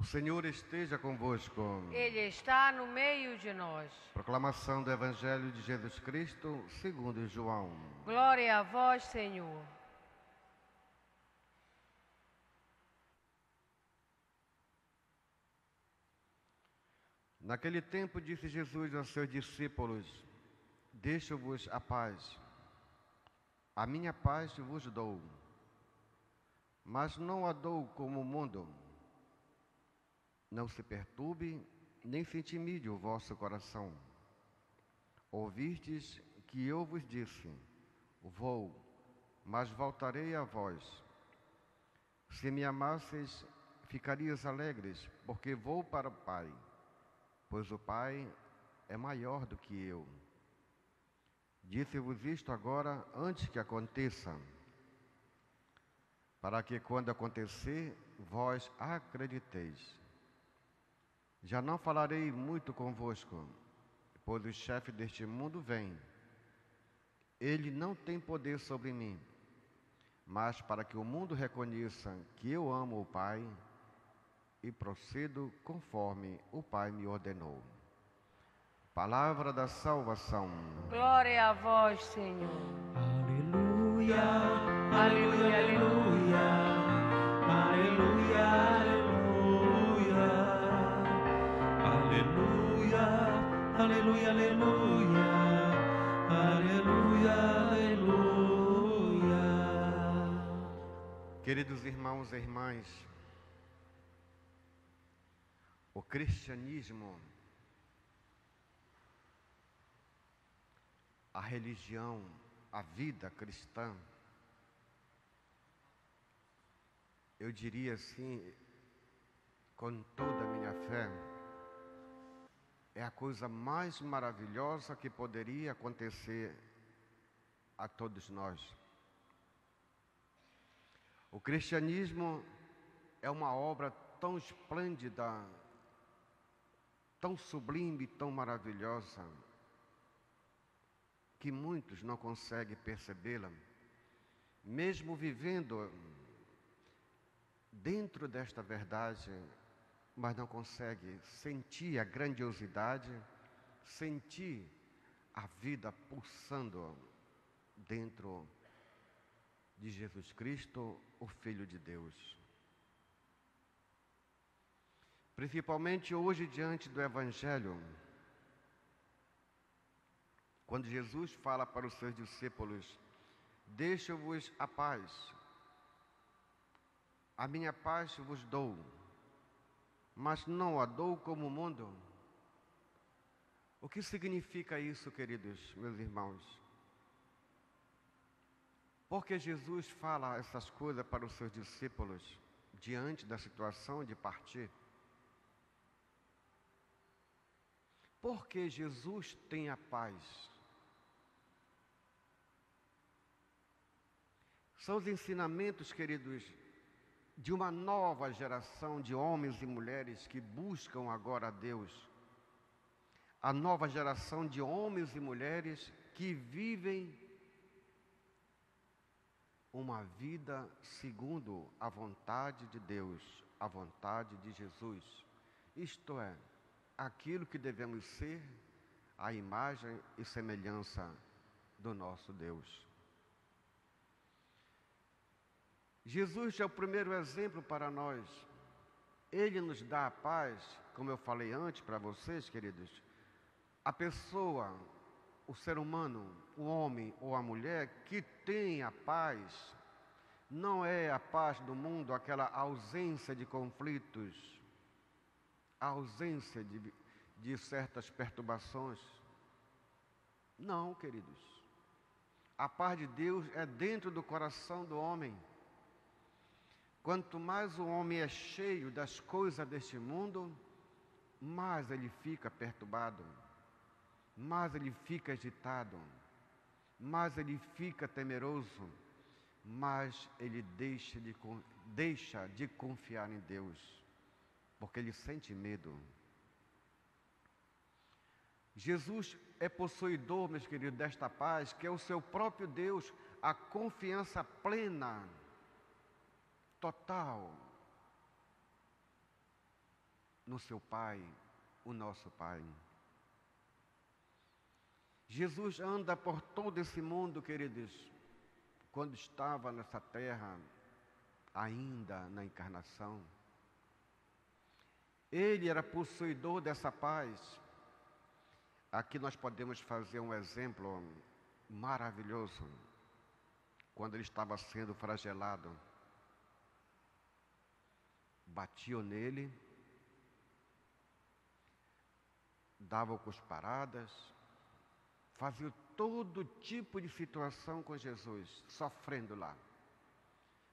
Senhor esteja convosco. Ele está no meio de nós. Proclamação do Evangelho de Jesus Cristo, segundo João. Glória a vós, Senhor. Naquele tempo disse Jesus aos seus discípulos: Deixo-vos a paz. A minha paz vos dou. Mas não a dou como o mundo. Não se perturbe, nem se intimide o vosso coração. Ouvistes que eu vos disse: Vou, mas voltarei a vós. Se me amasseis, ficarias alegres, porque vou para o Pai, pois o Pai é maior do que eu. Disse-vos isto agora, antes que aconteça, para que quando acontecer, vós acrediteis. Já não falarei muito convosco, pois o chefe deste mundo vem. Ele não tem poder sobre mim, mas para que o mundo reconheça que eu amo o Pai e procedo conforme o Pai me ordenou. Palavra da salvação. Glória a vós, Senhor. Aleluia, Aleluia, aleluia, aleluia, aleluia, aleluia, aleluia, aleluia, aleluia. Queridos irmãos e irmãs, o cristianismo, a religião, a vida cristã, eu diria assim, com toda a minha fé, é a coisa mais maravilhosa que poderia acontecer a todos nós. O cristianismo é uma obra tão esplêndida, tão sublime, tão maravilhosa, que muitos não conseguem percebê-la, mesmo vivendo dentro desta verdade, mas não conseguem sentir a grandiosidade, sentir a vida pulsando dentro de Jesus Cristo, o Filho de Deus. Principalmente hoje, diante do Evangelho, quando Jesus fala para os seus discípulos: Deixo-vos a paz, a minha paz vos dou, mas não a dou como o mundo. O que significa isso, queridos meus irmãos? Porque Jesus fala essas coisas para os seus discípulos diante da situação de partir? Porque Jesus tem a paz. São os ensinamentos, queridos, de uma nova geração de homens e mulheres que buscam agora a Deus. A nova geração de homens e mulheres que vivem uma vida segundo a vontade de Deus, a vontade de Jesus. Isto é, aquilo que devemos ser, a imagem e semelhança do nosso Deus. Jesus é o primeiro exemplo para nós. Ele nos dá a paz, como eu falei antes para vocês, queridos. A pessoa, o ser humano, o homem ou a mulher que tem a paz, não é a paz do mundo, aquela ausência de conflitos, a ausência de certas perturbações. Não, queridos. A paz de Deus é dentro do coração do homem. Quanto mais o homem é cheio das coisas deste mundo, mais ele fica perturbado, mais ele fica agitado, mais ele fica temeroso, mais ele deixa de confiar em Deus, porque ele sente medo. Jesus é possuidor, meus queridos, desta paz, que é o seu próprio Deus, a confiança plena, total. no seu Pai, o nosso Pai. Jesus anda por todo esse mundo, queridos, quando estava nessa terra, ainda na encarnação. Ele era possuidor dessa paz. Aqui nós podemos fazer um exemplo maravilhoso. Quando ele estava sendo flagelado, batiam nele, davam cusparadas, faziam todo tipo de situação com Jesus, sofrendo lá.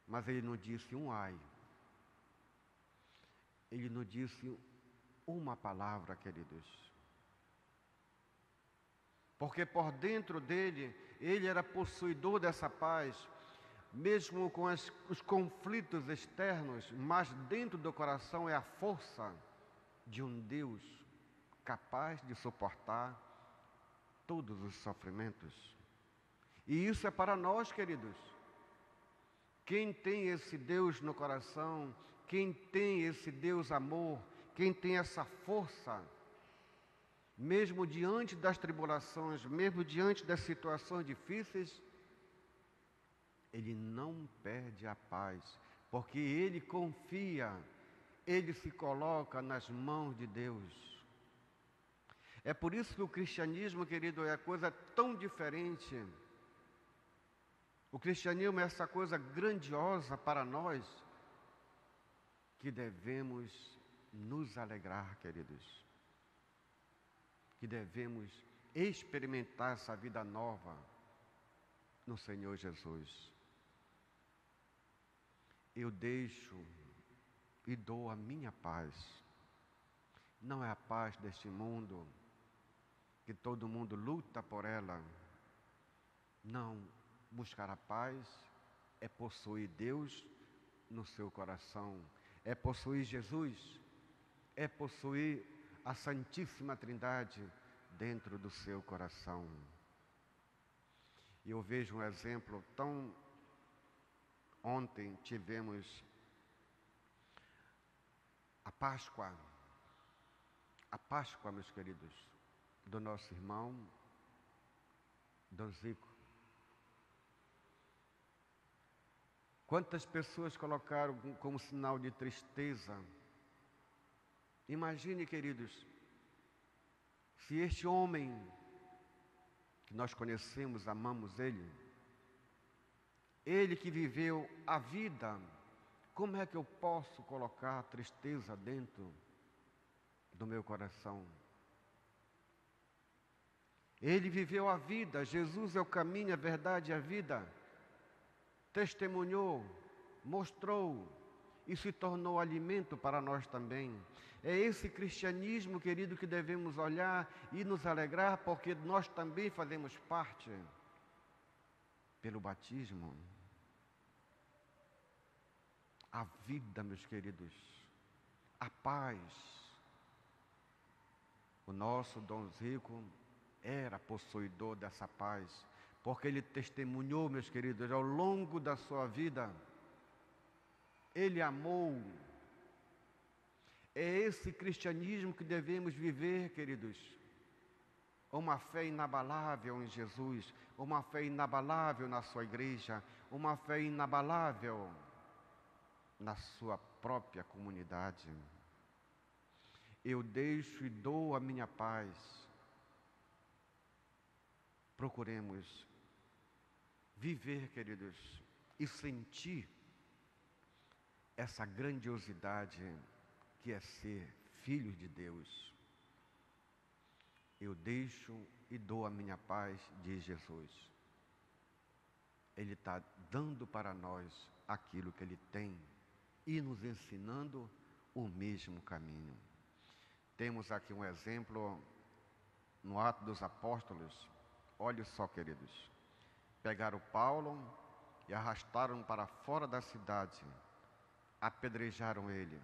Mas ele não disse um ai. Ele não disse uma palavra, queridos. Porque por dentro dele, ele era possuidor dessa paz, mesmo com os conflitos externos, mas dentro do coração é a força de um Deus capaz de suportar todos os sofrimentos. E isso é para nós, queridos. Quem tem esse Deus no coração, quem tem esse Deus amor, quem tem essa força, mesmo diante das tribulações, mesmo diante das situações difíceis, ele não perde a paz, porque ele confia, ele se coloca nas mãos de Deus. É por isso que o cristianismo, querido, é coisa tão diferente. O cristianismo é essa coisa grandiosa para nós, que devemos nos alegrar, queridos. Que devemos experimentar essa vida nova no Senhor Jesus. Eu deixo e dou a minha paz. Não é a paz deste mundo, que todo mundo luta por ela. Não, buscar a paz é possuir Deus no seu coração, é possuir Jesus, é possuir a Santíssima Trindade dentro do seu coração. E eu vejo um exemplo tão... Ontem tivemos a Páscoa, meus queridos, do nosso irmão Dom Zico. Quantas pessoas colocaram como sinal de tristeza? Imagine, queridos, se este homem, que nós conhecemos, amamos ele que viveu a vida, como é que eu posso colocar tristeza dentro do meu coração? Ele viveu a vida, Jesus é o caminho, a verdade e a vida. Testemunhou, mostrou e se tornou alimento para nós também. É esse cristianismo, querido, que devemos olhar e nos alegrar, porque nós também fazemos parte pelo batismo. A vida, meus queridos, a paz. O nosso Dom Zico era possuidor dessa paz, porque ele testemunhou, meus queridos, ao longo da sua vida. Ele amou. É esse cristianismo que devemos viver, queridos. Uma fé inabalável em Jesus, uma fé inabalável na sua igreja, uma fé inabalável na sua própria comunidade. Eu deixo e dou a minha paz. Procuremos viver, queridos, e sentir essa grandiosidade que é ser filhos de Deus. Eu deixo e dou a minha paz, diz Jesus. Ele está dando para nós aquilo que Ele tem e nos ensinando o mesmo caminho. Temos aqui um exemplo no Atos dos Apóstolos. Olha só, queridos. Pegaram Paulo e arrastaram para fora da cidade. Apedrejaram ele.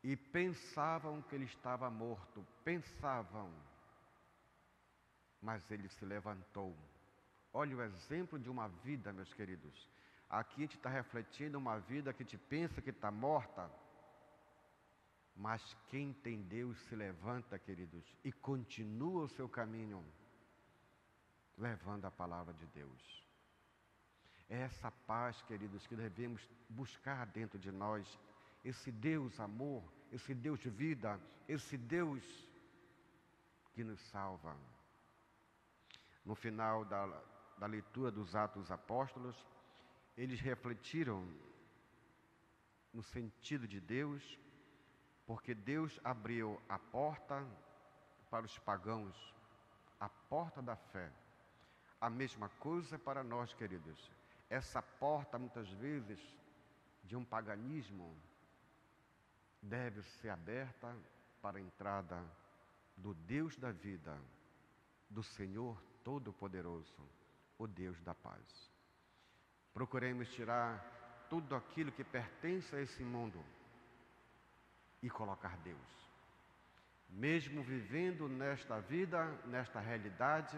E pensavam que ele estava morto. Pensavam. Mas ele se levantou. Olha o exemplo de uma vida, meus queridos. Aqui a gente está refletindo uma vida que te pensa que está morta, Mas quem tem Deus se levanta, queridos, e continua o seu caminho, levando a palavra de Deus. É essa paz, queridos, que devemos buscar dentro de nós, esse Deus amor, esse Deus de vida, esse Deus que nos salva. No final da leitura dos Atos dos Apóstolos, eles refletiram no sentido de Deus, porque Deus abriu a porta para os pagãos, a porta da fé. A mesma coisa para nós, queridos. Essa porta, muitas vezes, de um paganismo, deve ser aberta para a entrada do Deus da vida, do Senhor Todo-Poderoso, o Deus da paz. Procuremos tirar tudo aquilo que pertence a esse mundo e colocar Deus. Mesmo vivendo nesta vida, nesta realidade,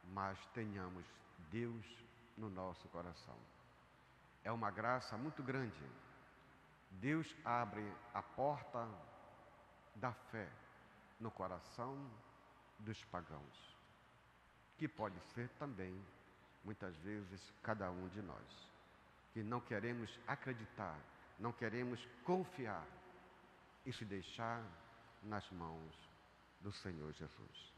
mas tenhamos Deus no nosso coração. É uma graça muito grande. Deus abre a porta da fé no coração dos pagãos, que pode ser também, muitas vezes, cada um de nós, que não queremos acreditar, não queremos confiar e se deixar nas mãos do Senhor Jesus.